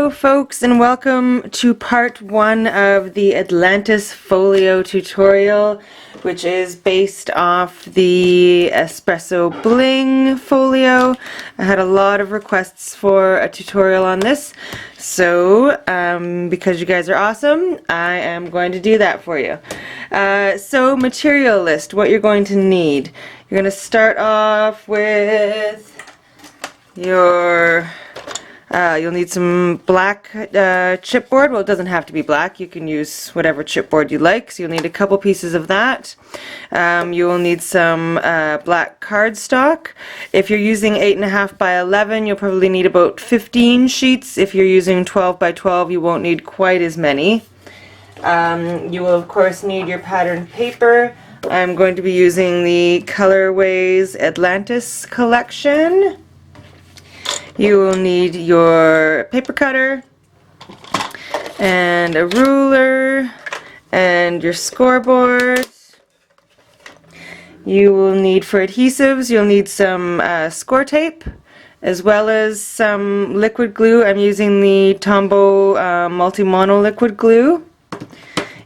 Hello folks, and welcome to part 1 of the Atlantis Folio tutorial, which is based off the Espresso Bling folio. I had a lot of requests for a tutorial on this, so because you guys are awesome, I am going to do that for you. So material list, what you're going to need. You're going to start off with your you'll need some black chipboard. Well, it doesn't have to be black. You can use whatever chipboard you like. So you'll need a couple pieces of that. You will need some black cardstock. If you're using 8.5 by 11, you'll probably need about 15 sheets. If you're using 12 by 12, you won't need quite as many. You will of course need your patterned paper. I'm going to be using the Colorways Atlantis collection. You will need your paper cutter and a ruler and your scoreboard. You will need, for adhesives, you'll need some score tape as well as some liquid glue. I'm using the Tombow multi-mono liquid glue.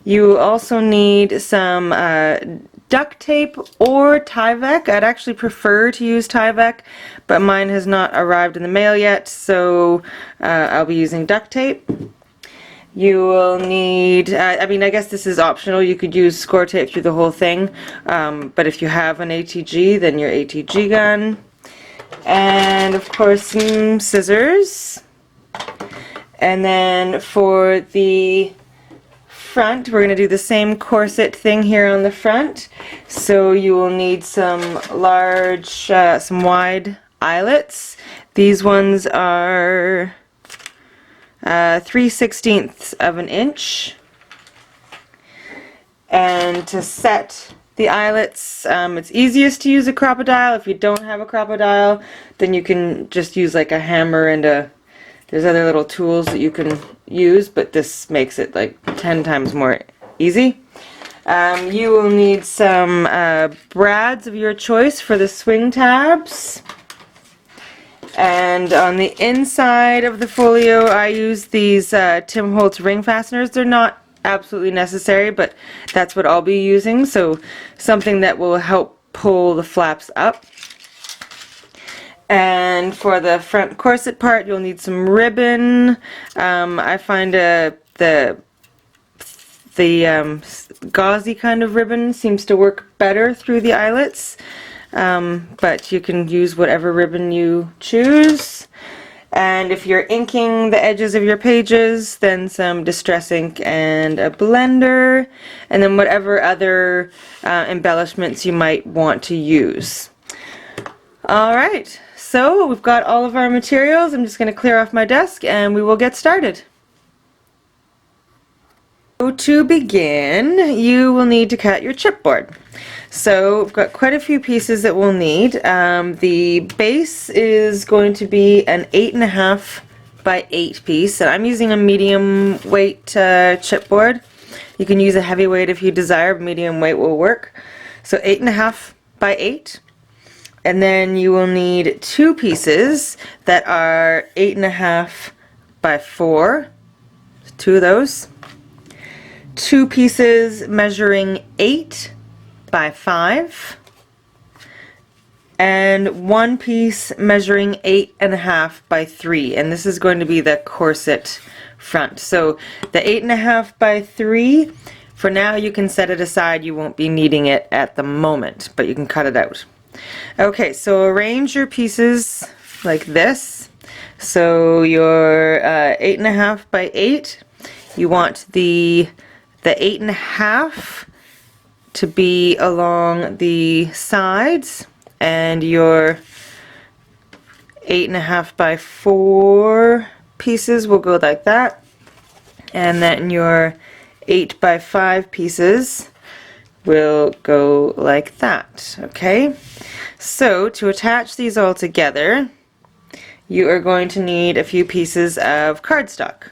You will also need some duct tape or Tyvek. I'd actually prefer to use Tyvek, but mine has not arrived in the mail yet, so I'll be using duct tape. You will need, I guess this is optional. You could use score tape through the whole thing, but if you have an ATG, then your ATG gun. And of course some scissors. And then for the front, we're going to do the same corset thing here on the front. So you will need some large, some wide eyelets. These ones are 3/16 of an inch. And to set the eyelets, it's easiest to use a crocodile. If you don't have a crocodile, then you can just use like a hammer and there's other little tools that you can use, but this makes it like 10 times more easy. You will need some brads of your choice for the swing tabs. And on the inside of the folio, I use these Tim Holtz ring fasteners. They're not absolutely necessary, but that's what I'll be using. So something that will help pull the flaps up. And for the front corset part, you'll need some ribbon. I find the gauzy kind of ribbon seems to work better through the eyelets, but you can use whatever ribbon you choose. And if you're inking the edges of your pages, then some distress ink and a blender, and then whatever other embellishments you might want to use. Alright, so we've got all of our materials. I'm just going to clear off my desk and we will get started. So to begin, you will need to cut your chipboard. So we've got quite a few pieces that we'll need. The base is going to be an 8.5 by 8 piece, and I'm using a medium weight chipboard. You can use a heavy weight if you desire, but medium weight will work. So 8.5 by 8. And then you will need 2 pieces that are 8.5 by 4. 2 of those. 2 pieces measuring 8 by 5. And 1 piece measuring 8.5 by 3. And this is going to be the corset front. So the 8.5 by 3, for now you can set it aside. You won't be needing it at the moment, but you can cut it out. Okay, so arrange your pieces like this. So your 8.5 by 8, you want the 8.5 to be along the sides, and your 8.5 by 4 pieces will go like that, and then your 8 by 5 pieces will go like that. Okay, so to attach these all together, you are going to need a few pieces of cardstock.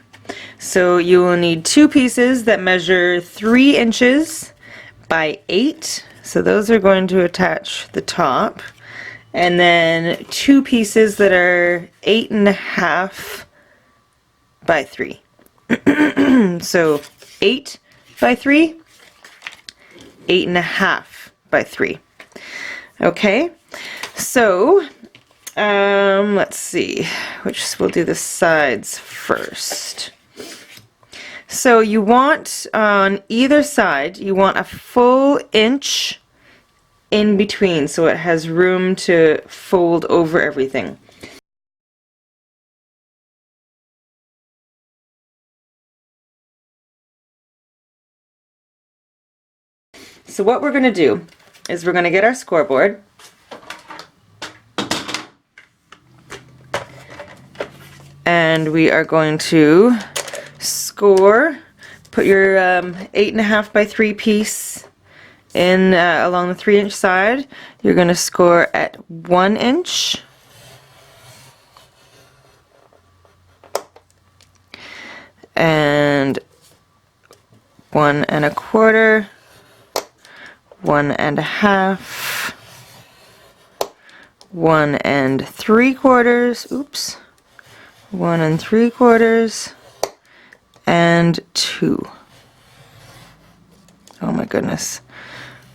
So you will need 2 pieces that measure 3 inches by 8. So those are going to attach the top. And then 2 pieces that are 8.5 by 3. So 8 by 3, 8.5 by 3. Okay, so let's see, we'll do the sides first. So you want, on either side, you want a full inch in between so it has room to fold over everything. So what we're going to do is we're going to get our scoreboard, and we are going to score, put your 8.5 by 3 piece in along the 3-inch side. You're going to score at 1 inch, and 1 1/4, 1 1/2, 1 3/4, oops, 1 3/4, and 2. Oh my goodness,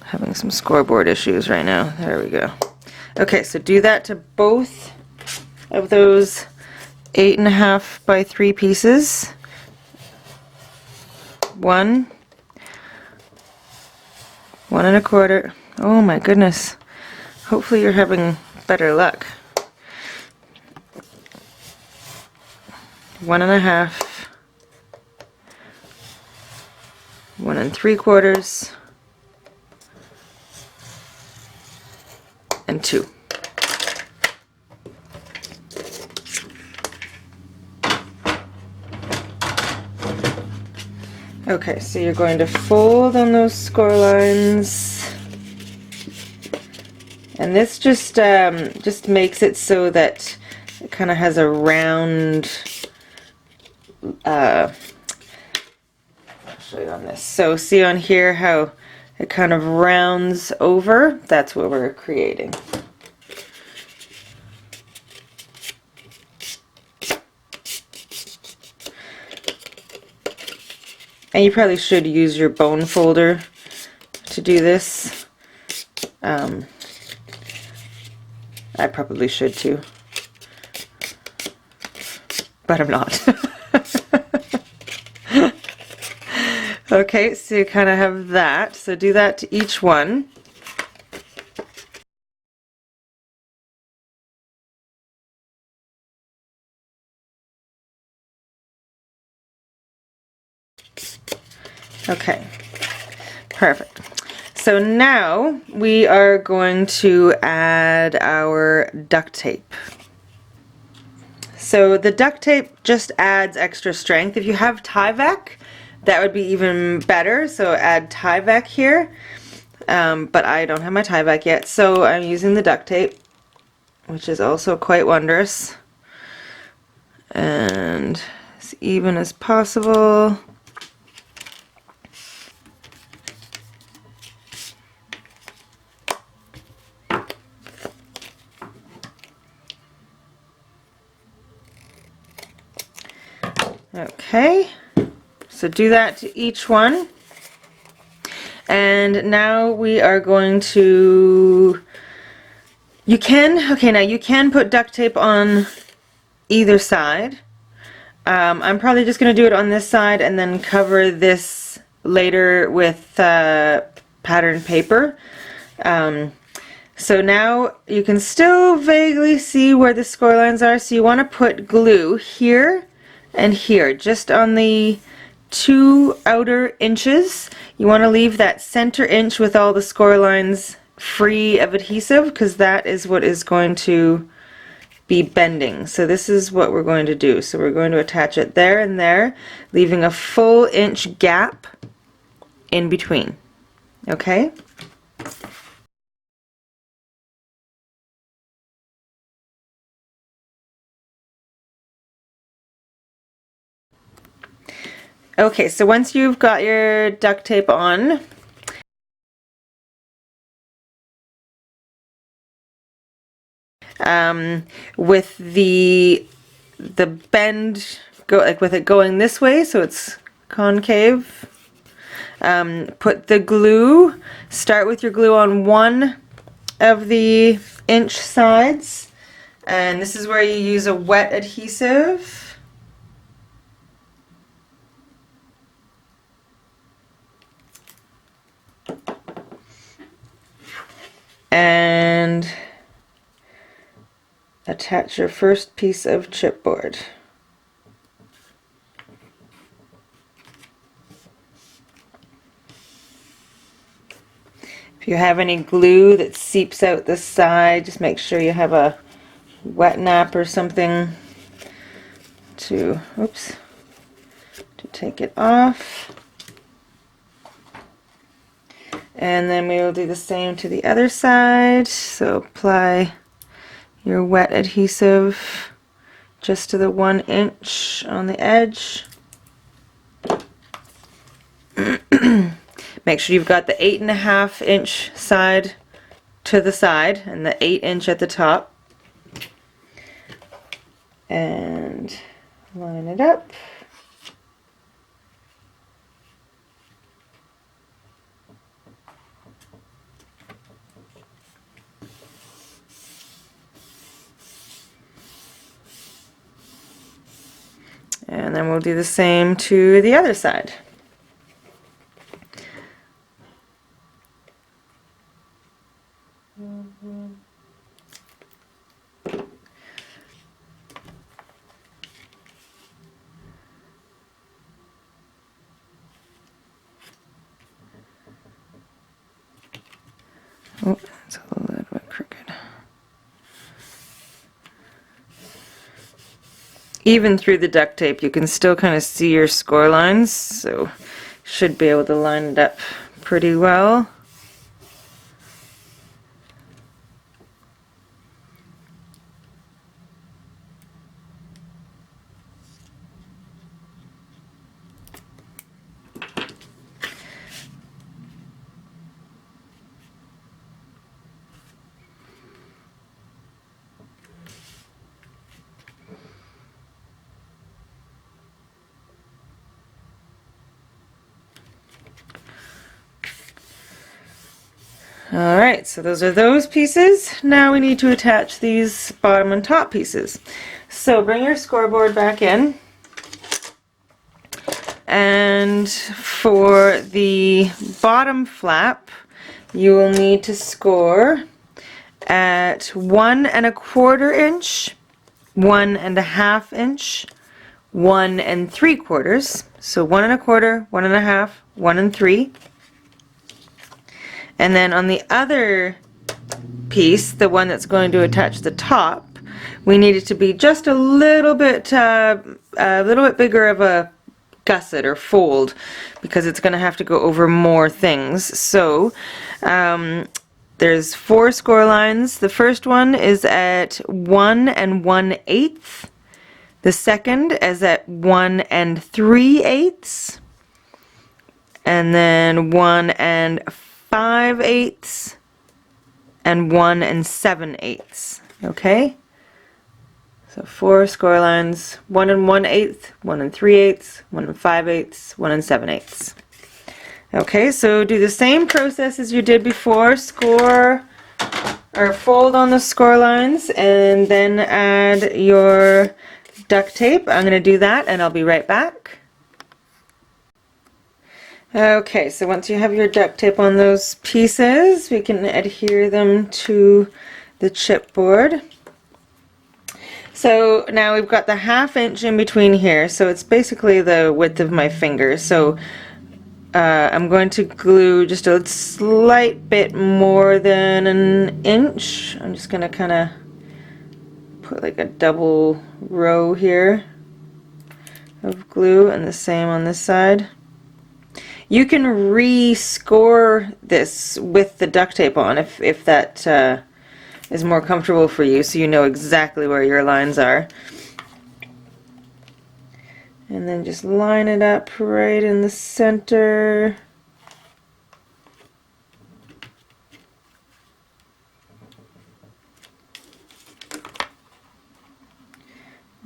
having some scoreboard issues right now. There we go. Okay, so do that to both of those 8.5 by 3 pieces. 1, 1 1/4. Oh my goodness. Hopefully you're having better luck. 1 1/2, 1 3/4, and 2. Okay, so you're going to fold on those score lines, and this just makes it so that it kind of has a round. I'll show you on this. So see on here how it kind of rounds over? That's what we're creating. And you probably should use your bone folder to do this. I probably should too, but I'm not. Okay, so you kind of have that. So do that to each one. Okay, perfect. So now we are going to add our duct tape. So the duct tape just adds extra strength. If you have Tyvek, that would be even better. So add Tyvek here, but I don't have my Tyvek yet, so I'm using the duct tape, which is also quite wondrous. And as even as possible. Okay, so do that to each one. And now we are going to, you can put duct tape on either side. I'm probably just going to do it on this side and then cover this later with pattern paper. So now you can still vaguely see where the score lines are, so you want to put glue here and here, just on the 2 outer inches. You want to leave that center inch with all the score lines free of adhesive, because that is what is going to be bending. So this is what we're going to do. So we're going to attach it there and there, leaving a full inch gap in between. Okay? Okay, so once you've got your duct tape on, with the bend go like with it going this way, so it's concave. Put the glue, start with your glue on one of the inch sides, and this is where you use a wet adhesive. And attach your first piece of chipboard. If you have any glue that seeps out the side, just make sure you have a wet nap or something to, to take it off. And then we will do the same to the other side. So apply your wet adhesive just to the 1 inch on the edge. Make sure you've got the 8.5 inch side to the side and the 8 inch at the top. And line it up. And then we'll do the same to the other side. Oh, it's a little bit crooked. Even through the duct tape, you can still kind of see your score lines, so should be able to line it up pretty well. Alright, so those are those pieces. Now we need to attach these bottom and top pieces. So bring your scoreboard back in. And for the bottom flap, you will need to score at 1 1/4 inch, 1 1/2 inch, 1 3/4. So 1 1/4, 1 1/2, 1 3. And then on the other piece, the one that's going to attach the top, we need it to be just a little bit bigger of a gusset or fold, because it's going to have to go over more things. So there's 4 score lines. The first one is at 1 1/8. The second is at 1 3/8. And then 1 5/8 and 1 7/8. Okay? So 4 score lines, 1 1/8, 1 3/8, 1 5/8, 1 7/8. Okay, so do the same process as you did before. Score or fold on the score lines and then add your duct tape. I'm going to do that and I'll be right back. Okay, so once you have your duct tape on those pieces, we can adhere them to the chipboard. So now we've got the 1/2 inch in between here, so it's basically the width of my finger. So I'm going to glue just a slight bit more than 1 inch. I'm just going to kind of put like a double row here of glue, and the same on this side. You can re-score this with the duct tape on if that is more comfortable for you, so you know exactly where your lines are. And then just line it up right in the center.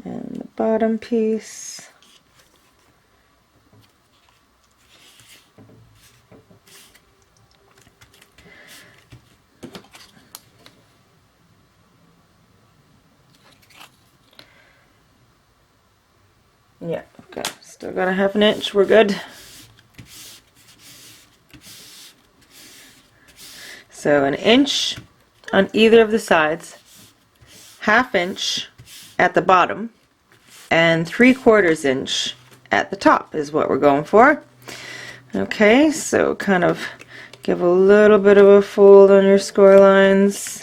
And the bottom piece. Yeah, okay. Still got a 1/2 inch. We're good. So 1 inch on either of the sides, 1/2 inch at the bottom, and 3/4 inch at the top is what we're going for. Okay, so kind of give a little bit of a fold on your score lines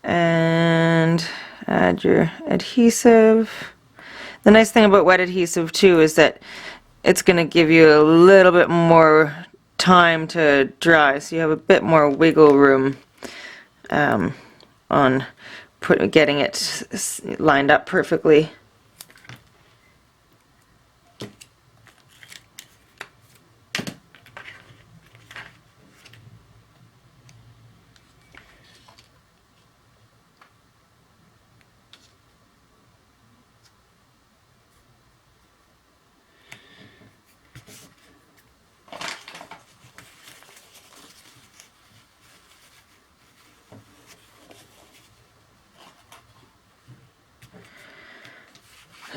and add your adhesive. The nice thing about wet adhesive too is that it's going to give you a little bit more time to dry, so you have a bit more wiggle room on getting it lined up perfectly.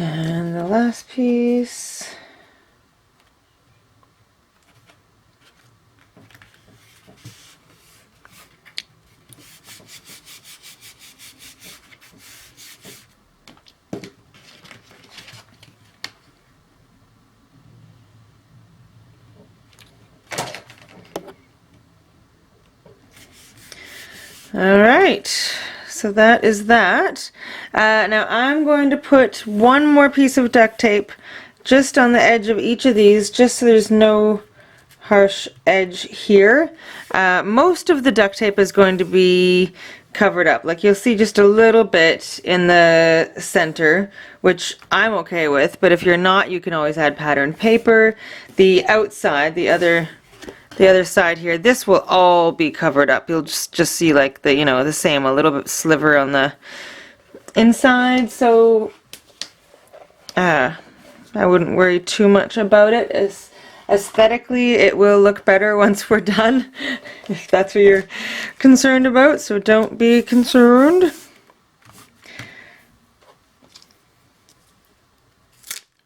And the last piece. All right, so that is that. Now I'm going to put one more piece of duct tape just on the edge of each of these, just so there's no harsh edge here. Most of the duct tape is going to be covered up. Like you'll see just a little bit in the center, which I'm okay with, but if you're not, you can always add patterned paper. The outside, the other side here, this will all be covered up. You'll just see like the, the same, a little bit sliver on the inside, so I wouldn't worry too much about it. Aesthetically, it will look better once we're done, if that's what you're concerned about, so don't be concerned.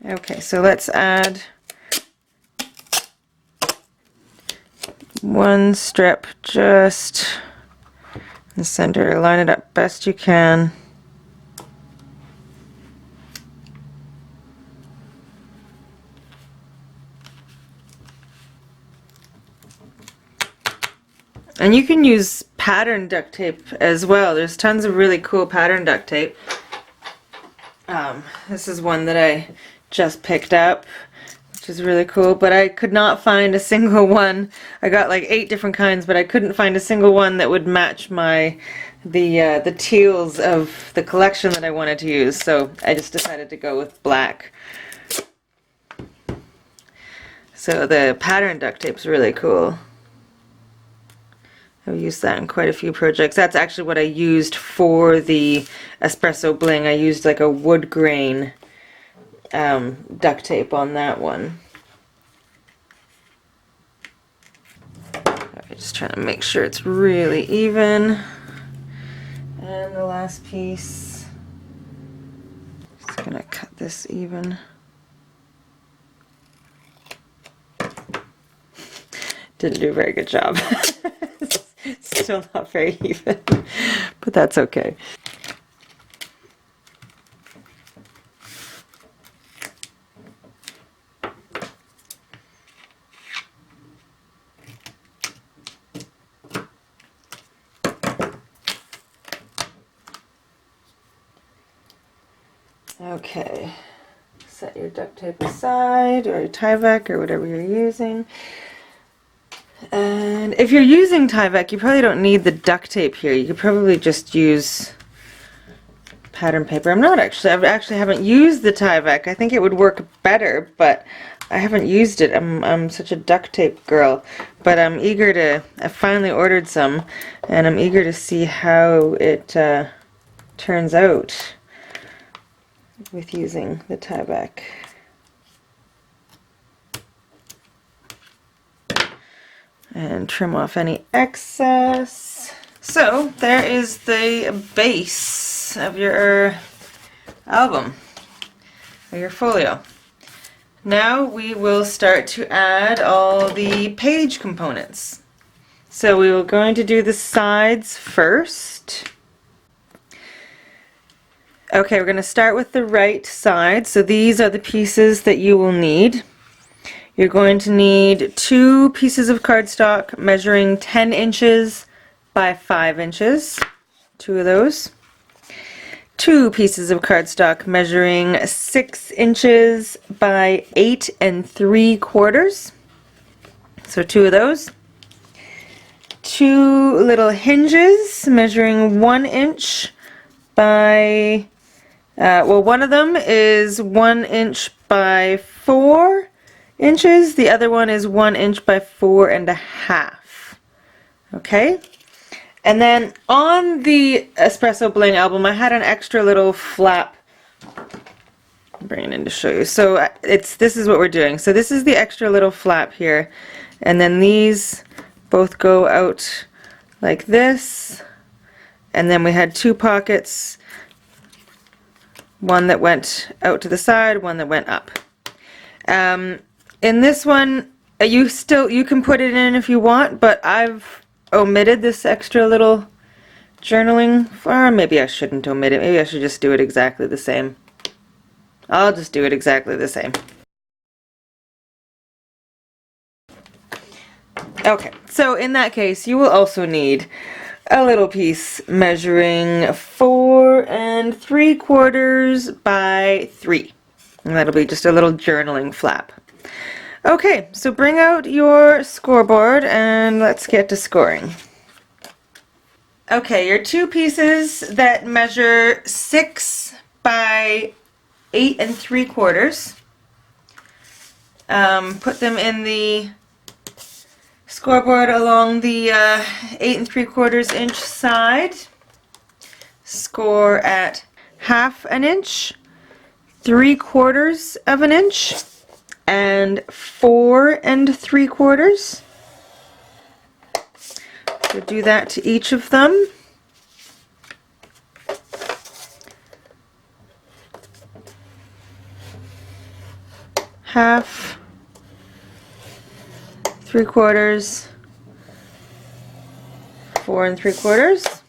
Okay, so let's add one strip just in the center. Line it up best you can. And you can use pattern duct tape as well. There's tons of really cool pattern duct tape. This is one that I just picked up, which is really cool, but I could not find a single one. I got like 8 different kinds, but I couldn't find a single one that would match the teals of the collection that I wanted to use, so I just decided to go with black. So the pattern duct tape is really cool. I've used that in quite a few projects. That's actually what I used for the espresso bling. I used like a wood grain duct tape on that one. Okay, just trying to make sure it's really even. And the last piece, just gonna cut this even. Didn't do a very good job. Still not very even, but that's okay. Okay, set your duct tape aside, or your Tyvek, or whatever you're using. And if you're using Tyvek, you probably don't need the duct tape here. You could probably just use pattern paper. I actually haven't used the Tyvek. I think it would work better, but I haven't used it. I'm such a duct tape girl. But I'm eager to, I finally ordered some, and I'm eager to see how it turns out with using the Tyvek. And trim off any excess. So there is the base of your album, or your folio. Now we will start to add all the page components. So we are going to do the sides first. Okay, we're going to start with the right side. So these are the pieces that you will need. You're going to need 2 pieces of cardstock measuring 10 inches by 5 inches. 2 of those. 2 pieces of cardstock measuring 6 inches by 8 3/4. So 2 of those. 2 little hinges measuring 1 inch by, one of them is 1 inch by 4 inches. The other one is 1 inch by 4 1/2. Okay? And then on the Espresso Bling album, I had an extra little flap. I'll bring it in to show you. So this is what we're doing. So this is the extra little flap here. And then these both go out like this. And then we had 2 pockets. One that went out to the side, one that went up. In this one, you can put it in if you want, but I've omitted this extra little journaling, or maybe I shouldn't omit it. Maybe I should just do it exactly the same. I'll just do it exactly the same. Okay, so in that case, you will also need a little piece measuring 4 3/4 by 3. And that'll be just a little journaling flap. Okay, so bring out your scoreboard and let's get to scoring. Okay, your 2 pieces that measure 6 by 8 3/4. Put them in the scoreboard along the 8 3/4 inch side. Score at 1/2 inch, 3/4 of an inch, and 4 3/4. So do that to each of them. Half, 3/4, 4 3/4.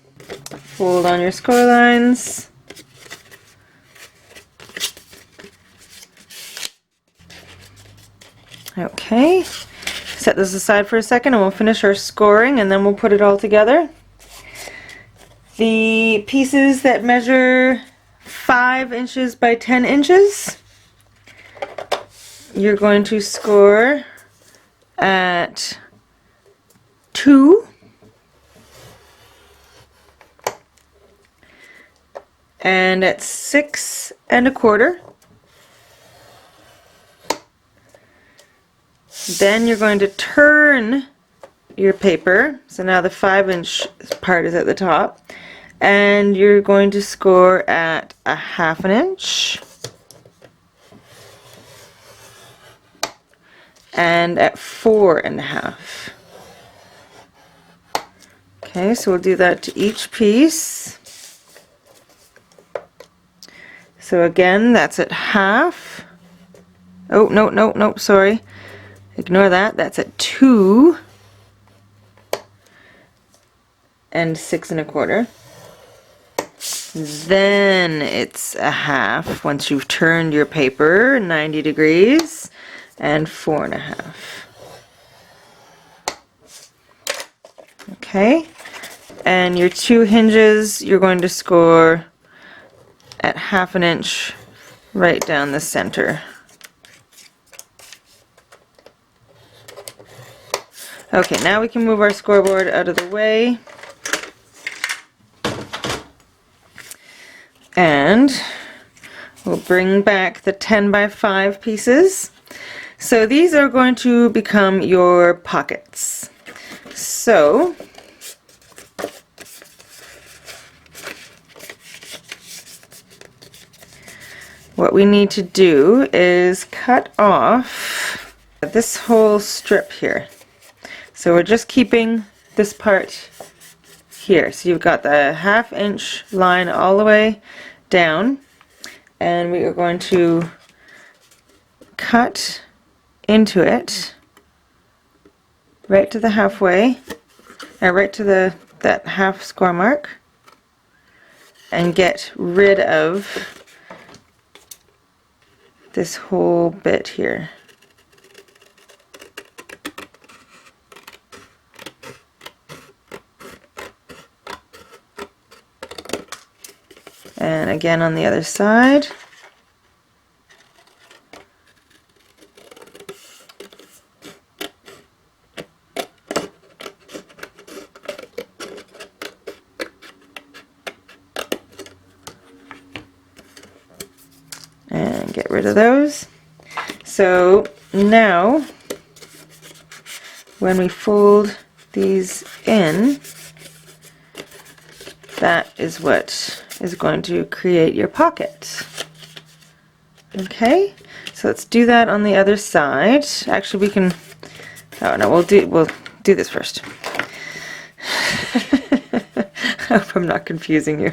Fold on your score lines. Okay, set this aside for a second and we'll finish our scoring and then we'll put it all together. The pieces that measure 5 inches by 10 inches, you're going to score at 2 and at 6 1/4. Then you're going to turn your paper, so now the 5 inch part is at the top, and you're going to score at 1/2 inch and at 4 1/2. Okay, so we'll do that to each piece. So again, that's at 1/2. Oh, no, sorry. Ignore that. That's at 2 and 6 1/4. Then it's 1/2 once you've turned your paper 90 degrees, and 4 1/2. Okay, and your 2 hinges you're going to score at 1/2 inch right down the center. Okay, now we can move our scoreboard out of the way. And we'll bring back the 10 by 5 pieces. So these are going to become your pockets. So what we need to do is cut off this whole strip here. So we're just keeping this part here. So you've got the 1/2 inch line all the way down, and we are going to cut into it right to the halfway, right to that half score mark, and get rid of this whole bit here. And again on the other side. And get rid of those. So now when we fold these in, that is what is going to create your pocket. Okay, so let's do that on the other side. Actually, we can, oh no, we'll do this first. I hope I'm not confusing you.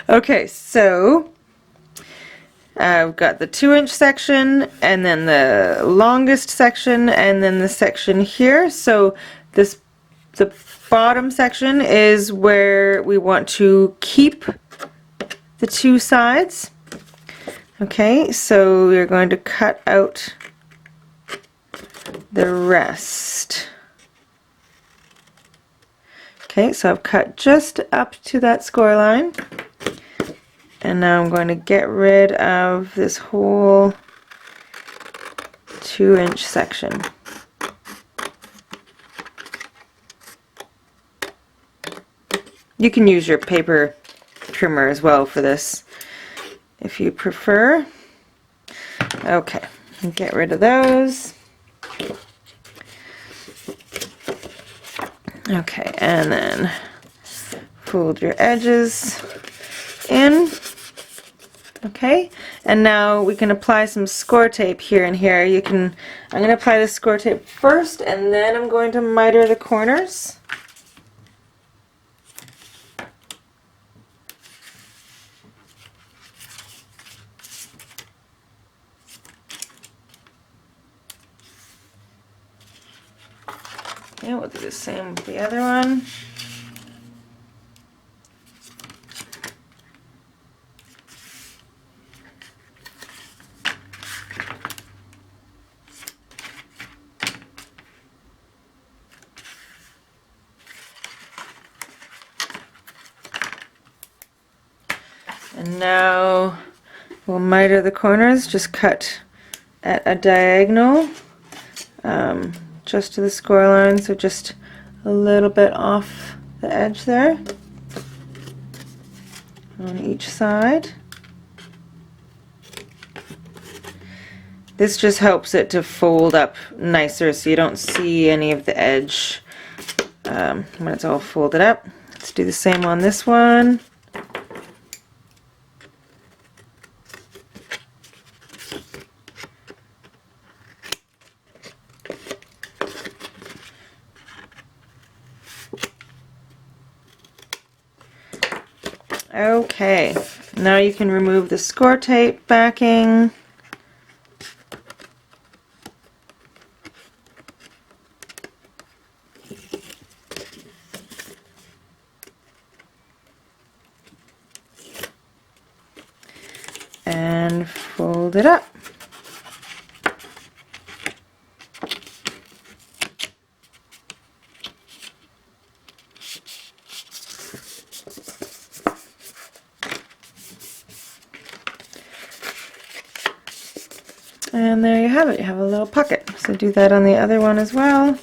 Okay, so I've got the 2-inch section, and then the longest section, and then the section here. So the bottom section is where we want to keep the 2 sides. Okay, so we're going to cut out the rest. Okay, so I've cut just up to that score line. And now I'm going to get rid of this whole 2-inch section. You can use your paper trimmer as well for this if you prefer. Okay, get rid of those. Okay, and then fold your edges in. Okay, and now we can apply some score tape here and here. I'm going to apply the score tape first, and then I'm going to miter the corners. Okay, we'll do the same with the other one. And now we'll miter the corners, just cut at a diagonal, just to the score line, so just a little bit off the edge there on each side. This just helps it to fold up nicer so you don't see any of the edge when it's all folded up. Let's do the same on this one. Okay, now you can remove the score tape backing. And fold it up. And there you have it. You have a little pocket. So do that on the other one as well.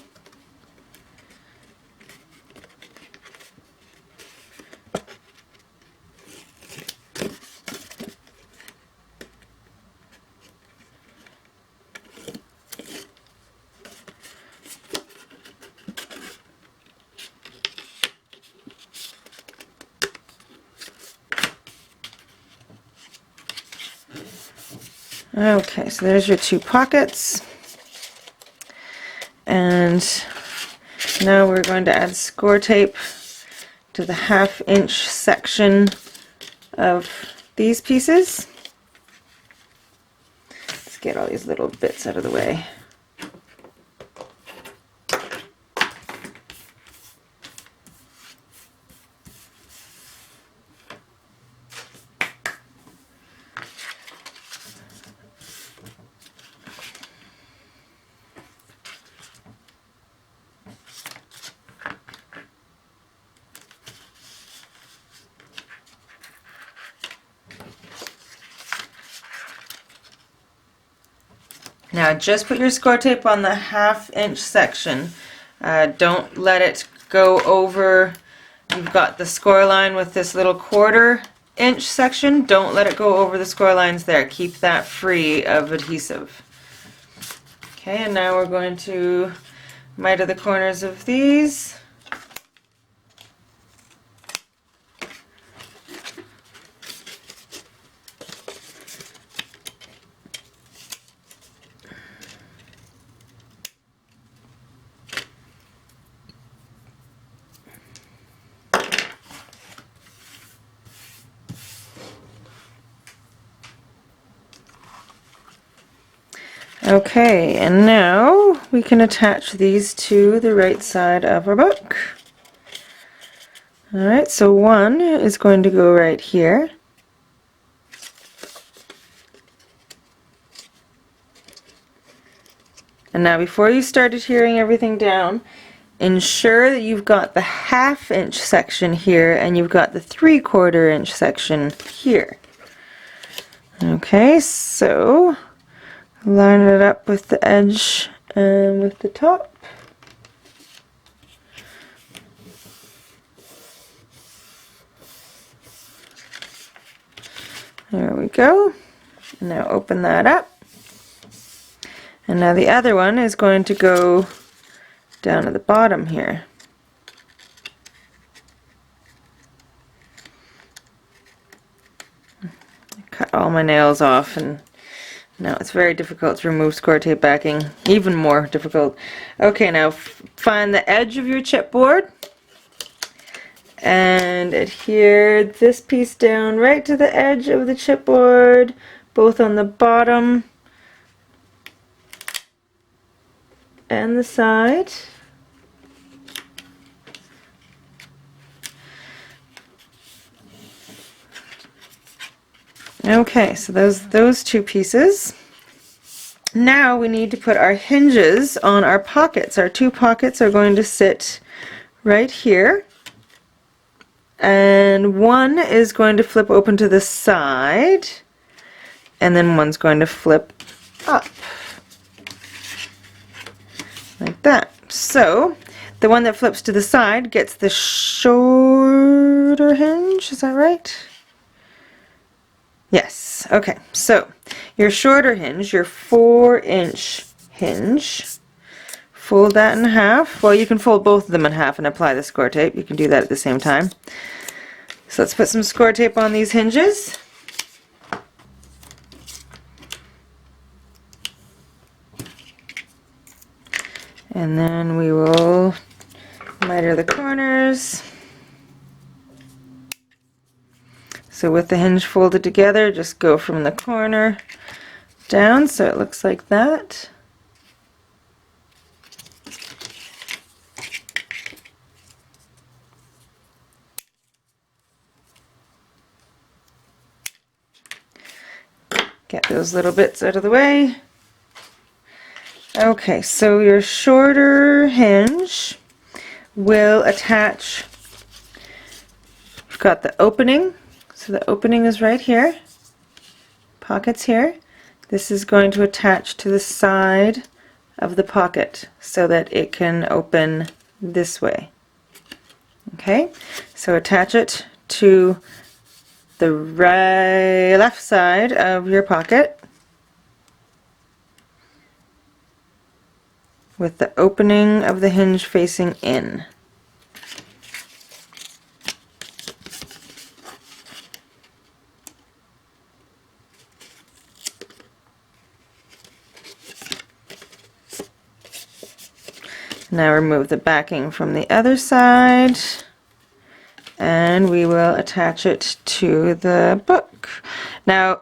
Okay, so there's your 2 pockets, and now we're going to add score tape to the 1/2-inch section of these pieces. Let's get all these little bits out of the way. Now just put your score tape on the 1/2 inch section. Don't let it go over. You've got the score line with this little 1/4 inch section. Don't let it go over the score lines there. Keep that free of adhesive. Okay, and now we're going to miter the corners of these. Okay, and now we can attach these to the right side of our book. Alright, so one is going to go right here. And now before you start adhering everything down, ensure that you've got the 1/2 inch section here and you've got the 3/4 inch section here. Okay, so line it up with the edge and with the top. There we go. And now open that up. And now the other one is going to go down at the bottom here. I cut all my nails off and now it's very difficult to remove score tape backing, even more difficult. Okay, now find the edge of your chipboard and adhere this piece down right to the edge of the chipboard, both on the bottom and the side. Okay, so those two pieces. Now we need to put our hinges on our pockets. Our two pockets are going to sit right here, and one is going to flip open to the side, and then one's going to flip up like that. So the one that flips to the side gets the shorter hinge, is that right? Yes, okay, so your shorter hinge, your 4-inch hinge, fold that in half. Well, you can fold both of them in half and apply the score tape. You can do that at the same time. So let's put some score tape on these hinges. And then we will miter the corners. So with the hinge folded together, just go from the corner down so it looks like that. Get those little bits out of the way. Okay, so your shorter hinge will attach, you've got the opening. So the opening is right here, pockets here. This is going to attach to the side of the pocket so that it can open this way. Okay, so attach it to the left side of your pocket with the opening of the hinge facing in. Now remove the backing from the other side and we will attach it to the book. Now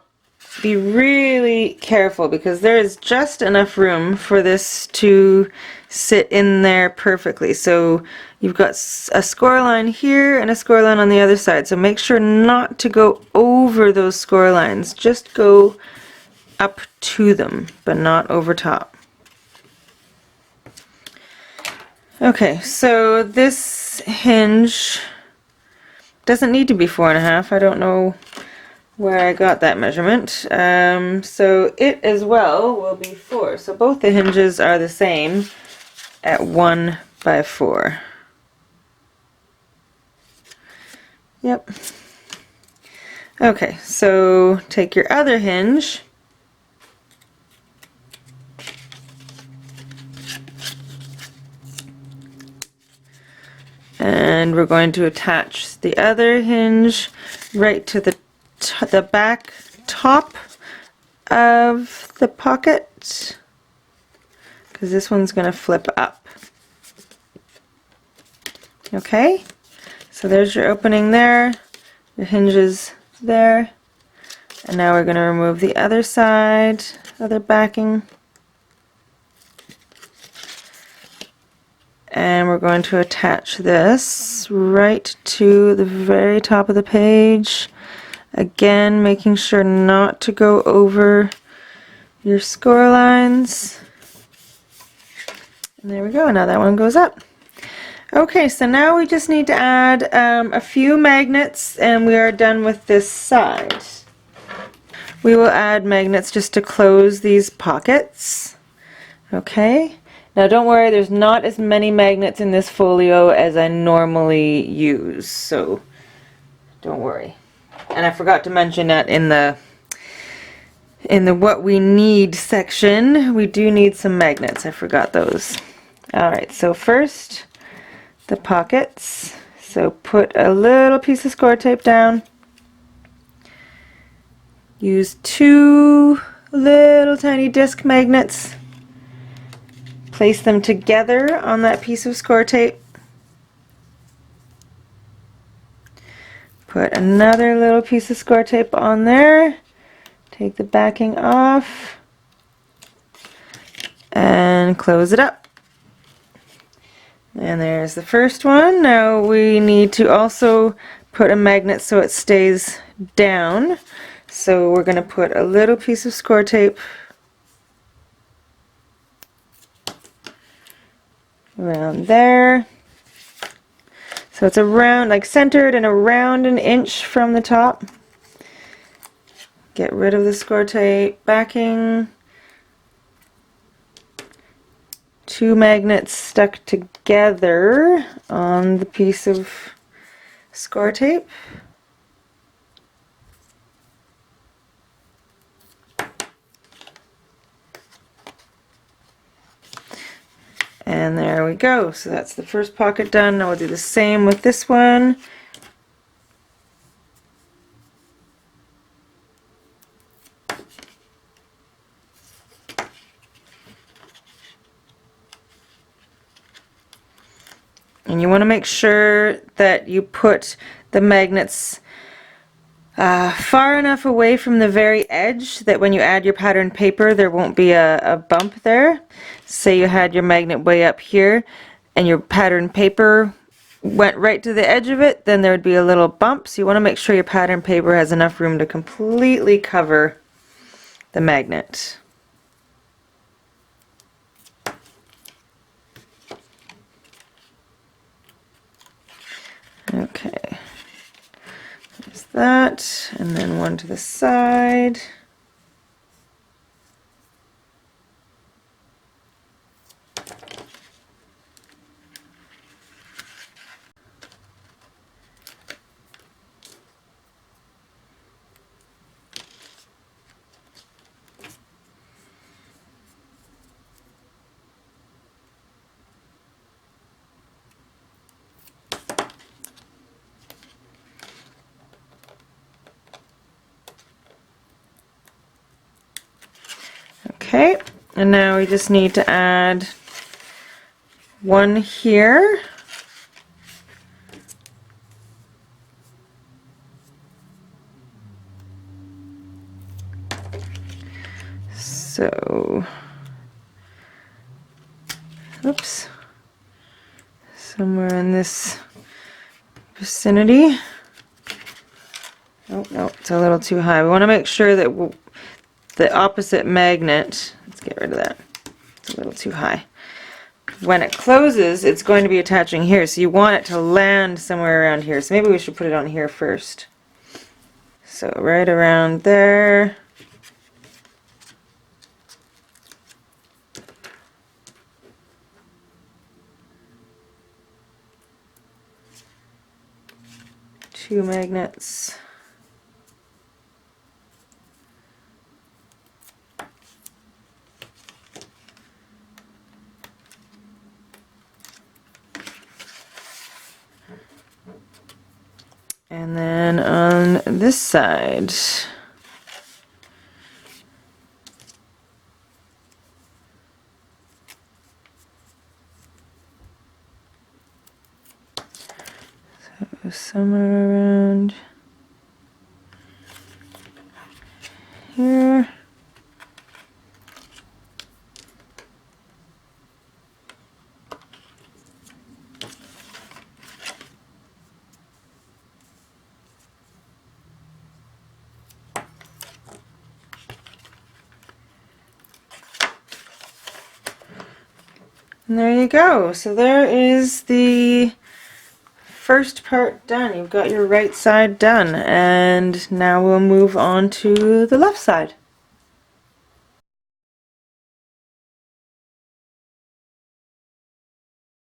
be really careful because there is just enough room for this to sit in there perfectly. So you've got a score line here and a score line on the other side. So make sure not to go over those score lines. Just go up to them, but not over top. Okay, so this hinge doesn't need to be 4.5. I don't know where I got that measurement. So it as well will be 4. So both the hinges are the same at 1 by 4. Yep. Okay, so take your other hinge and we're going to attach the other hinge right to the back top of the pocket, because this one's going to flip up. Okay, so there's your opening there, your hinges there, and now we're going to remove the other side, other backing. And we're going to attach this right to the very top of the page. Again, making sure not to go over your score lines. And there we go, now that one goes up. Okay, so now we just need to add a few magnets and we are done with this side. We will add magnets just to close these pockets. Okay. Now don't worry, there's not as many magnets in this folio as I normally use, so don't worry. And I forgot to mention that in the what we need section, we do need some magnets. I forgot those. Alright, so first the pockets. So put a little piece of score tape down. Use 2 little tiny disc magnets. Place them together on that piece of score tape. Put another little piece of score tape on there. Take the backing off and close it up. And there's the first one. Now we need to also put a magnet so it stays down. So we're going to put a little piece of score tape around there. So it's around, like centered and around 1 inch from the top. Get rid of the score tape backing. 2 magnets stuck together on the piece of score tape. And there we go. So that's the first pocket done. Now we'll do the same with this one. And you want to make sure that you put the magnets far enough away from the very edge that when you add your pattern paper there won't be a bump there. Say you had your magnet way up here and your pattern paper went right to the edge of it, then there would be a little bump. So you want to make sure your pattern paper has enough room to completely cover the magnet. Okay, there's that, and then one to the side. Okay, and now we just need to add one here. So, oops, somewhere in this vicinity. Oh, no, it's a little too high. We want to make sure that the opposite magnet, let's get rid of that, it's a little too high. When it closes, it's going to be attaching here, so you want it to land somewhere around here. So maybe we should put it on here first. So right around there. Two magnets. And then on this side, so somewhere around here. And there you go. So there is the first part done. You've got your right side done, and now we'll move on to the left side.